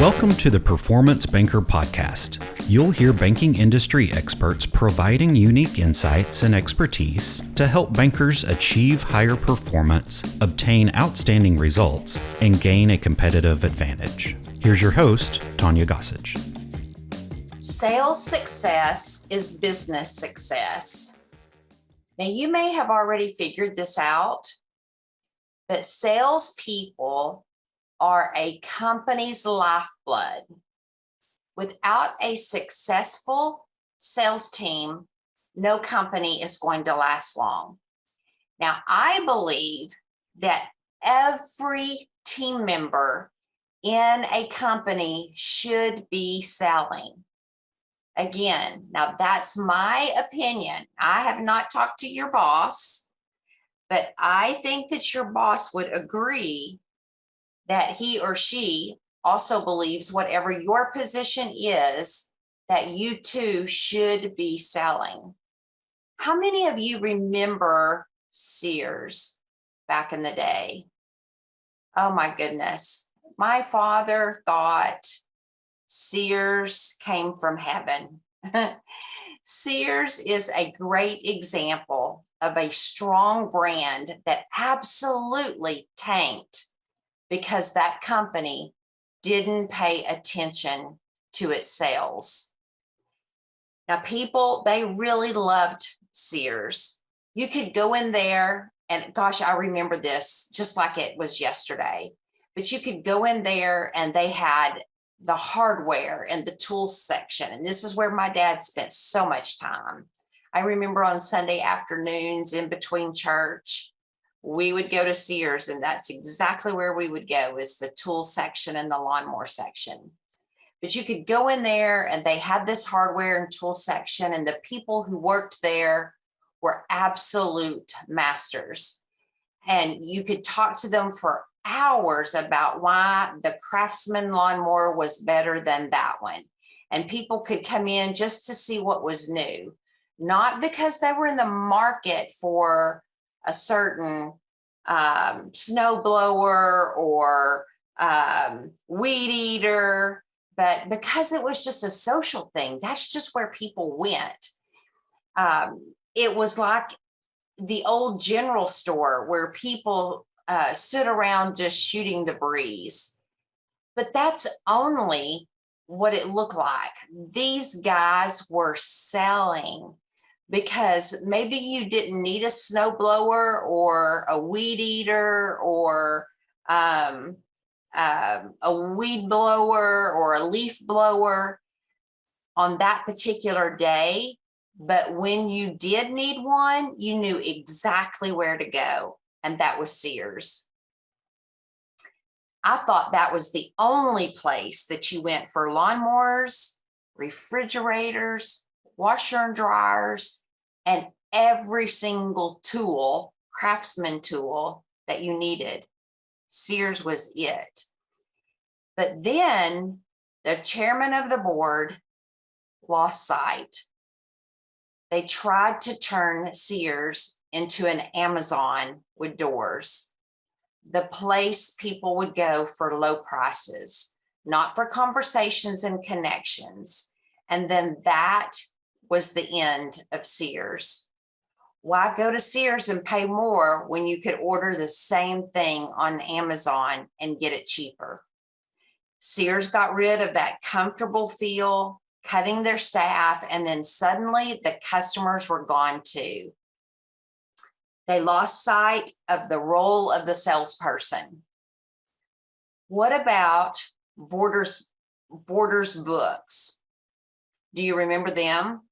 Welcome to the Performance Banker Podcast. You'll hear banking industry experts providing unique insights and expertise to help bankers achieve higher performance, obtain outstanding results, and gain a competitive advantage. Here's your host, Tanya Gossage. Sales success is business success. Now, you may have already figured this out, but salespeople are a company's lifeblood. Without a successful sales team, no company is going to last long. Now, I believe that every team member in a company should be selling. Again, now that's my opinion. I have not talked to your boss, but I think that your boss would agree that he or she also believes whatever your position is, that you too should be selling. How many of you remember Sears back in the day? Oh my goodness. My father thought Sears came from heaven. Sears is a great example of a strong brand that absolutely tanked because that company didn't pay attention to its sales. Now, people, they really loved Sears. You could go in there, and gosh, I remember this just like it was yesterday, but you could go in there and they had the hardware and the tools section. And this is where my dad spent so much time. I remember on Sunday afternoons in between church, we would go to Sears, and that's exactly where we would go, is the tool section and the lawnmower section. But you could go in there and they had this hardware and tool section, and the people who worked there were absolute masters. And you could talk to them for hours about why the Craftsman lawnmower was better than that one. And people could come in just to see what was new, not because they were in the market for a certain snow blower or weed eater, but because it was just a social thing. That's just where people went. It was like the old general store where people stood around just shooting the breeze. But that's only what it looked like. These guys were selling, because maybe you didn't need a snow blower or a weed eater or a weed blower or a leaf blower on that particular day. But when you did need one, you knew exactly where to go, and that was Sears. I thought that was the only place that you went for lawnmowers, refrigerators, washer and dryers, and every single tool, Craftsman tool that you needed. Sears was it. But then the chairman of the board lost sight. They tried to turn Sears into an Amazon with doors, the place people would go for low prices, not for conversations and connections. And then that was the end of Sears. Why go to Sears and pay more when you could order the same thing on Amazon and get it cheaper? Sears got rid of that comfortable feel, cutting their staff, and then suddenly the customers were gone too. They lost sight of the role of the salesperson. What about Borders Books? Do you remember them?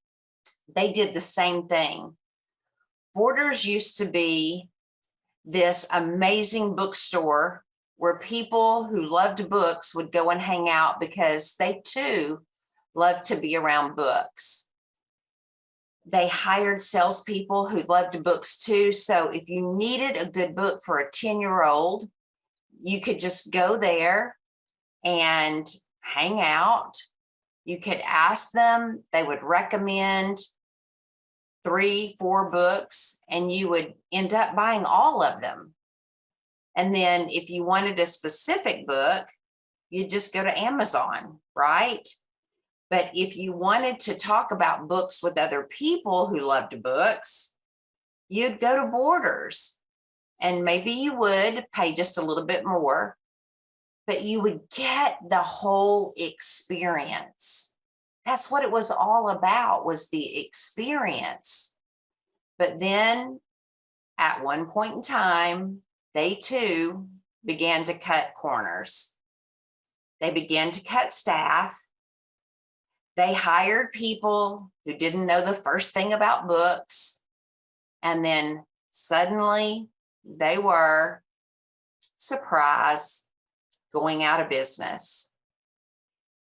They did the same thing. Borders used to be this amazing bookstore where people who loved books would go and hang out because they too loved to be around books. They hired salespeople who loved books too. So if you needed a good book for a 10-year-old, you could just go there and hang out. You could ask them, they would recommend 3-4 books, and you would end up buying all of them. And then if you wanted a specific book, you just go to Amazon, right? But if you wanted to talk about books with other people who loved books, you'd go to Borders, and maybe you would pay just a little bit more, but you would get the whole experience. That's what it was all about, was the experience. But then at one point in time, they too began to cut corners. They began to cut staff. They hired people who didn't know the first thing about books. And then suddenly they were, surprise, going out of business.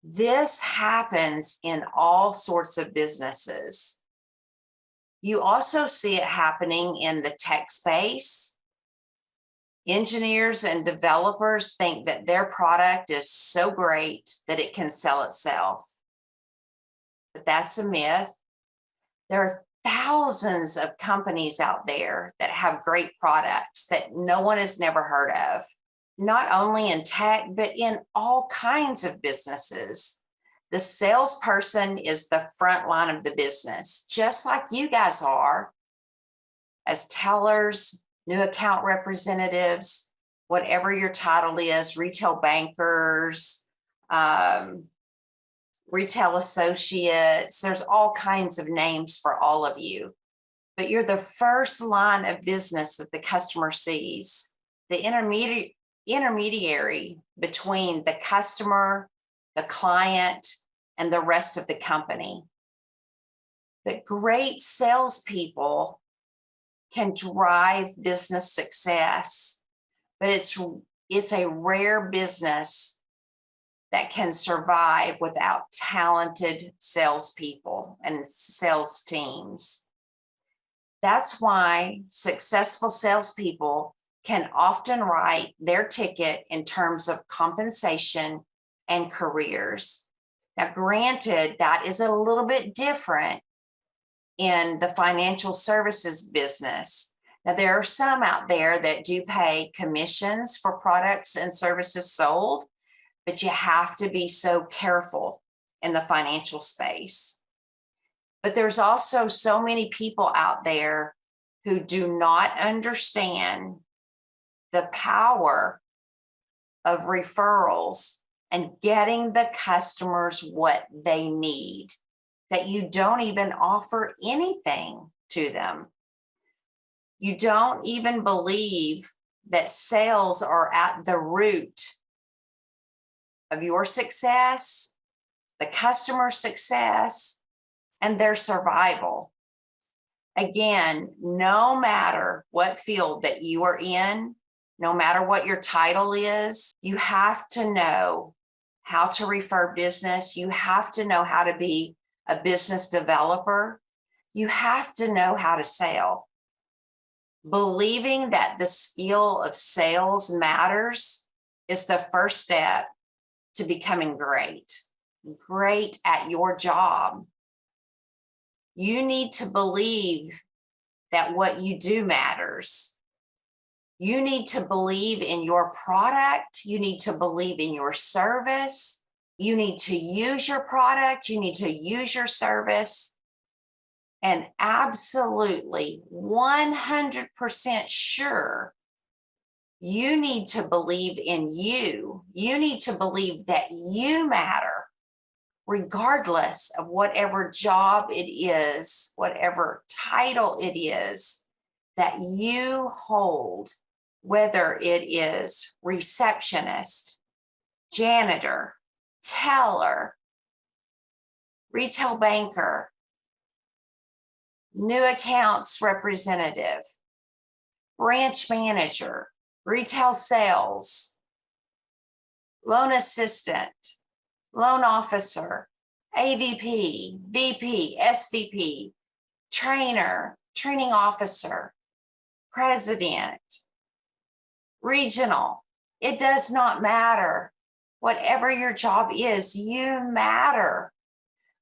This happens in all sorts of businesses. You also see it happening in the tech space. Engineers and developers think that their product is so great that it can sell itself. But that's a myth. There are thousands of companies out there that have great products that no one has never heard of, not only in tech, but in all kinds of businesses. The salesperson is the front line of the business, just like you guys are as tellers, new account representatives, whatever your title is, retail bankers, retail associates. There's all kinds of names for all of you, but you're the first line of business that the customer sees, the intermediary between the customer, the client, and the rest of the company. But great salespeople can drive business success, but it's a rare business that can survive without talented salespeople and sales teams. That's why successful salespeople can often write their ticket in terms of compensation and careers. Now, granted, that is a little bit different in the financial services business. Now, there are some out there that do pay commissions for products and services sold, but you have to be so careful in the financial space. But there's also so many people out there who do not understand the power of referrals and getting the customers what they need, that you don't even offer anything to them. You don't even believe that sales are at the root of your success, the customer success, and their survival. Again, no matter what field that you are in, no matter what your title is, you have to know how to refer business. You have to know how to be a business developer. You have to know how to sell. Believing that the skill of sales matters is the first step to becoming great at your job. You need to believe that what you do matters. You need to believe in your product. You need to believe in your service. You need to use your product. You need to use your service. And absolutely 100% sure, you need to believe in you. You need to believe that you matter, regardless of whatever job it is, whatever title it is that you hold, whether it is receptionist, janitor, teller, retail banker, new accounts representative, branch manager, retail sales, loan assistant, loan officer, AVP, VP, SVP, trainer, training officer, president, regional. It does not matter. Whatever your job is, you matter.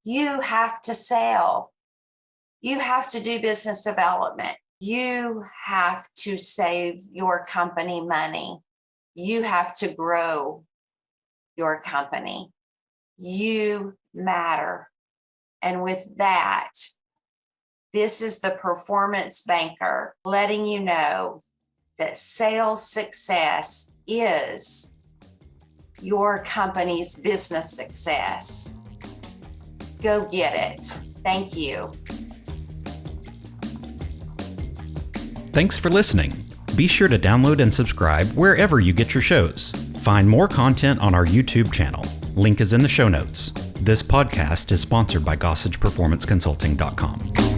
You have to sell. You have to do business development. You have to save your company money. You have to grow your company. You matter. And with that, this is the Performance Banker letting you know that sales success is your company's business success. Go get it. Thank you. Thanks for listening. Be sure to download and subscribe wherever you get your shows. Find more content on our YouTube channel. Link is in the show notes. This podcast is sponsored by GossagePerformanceConsulting.com.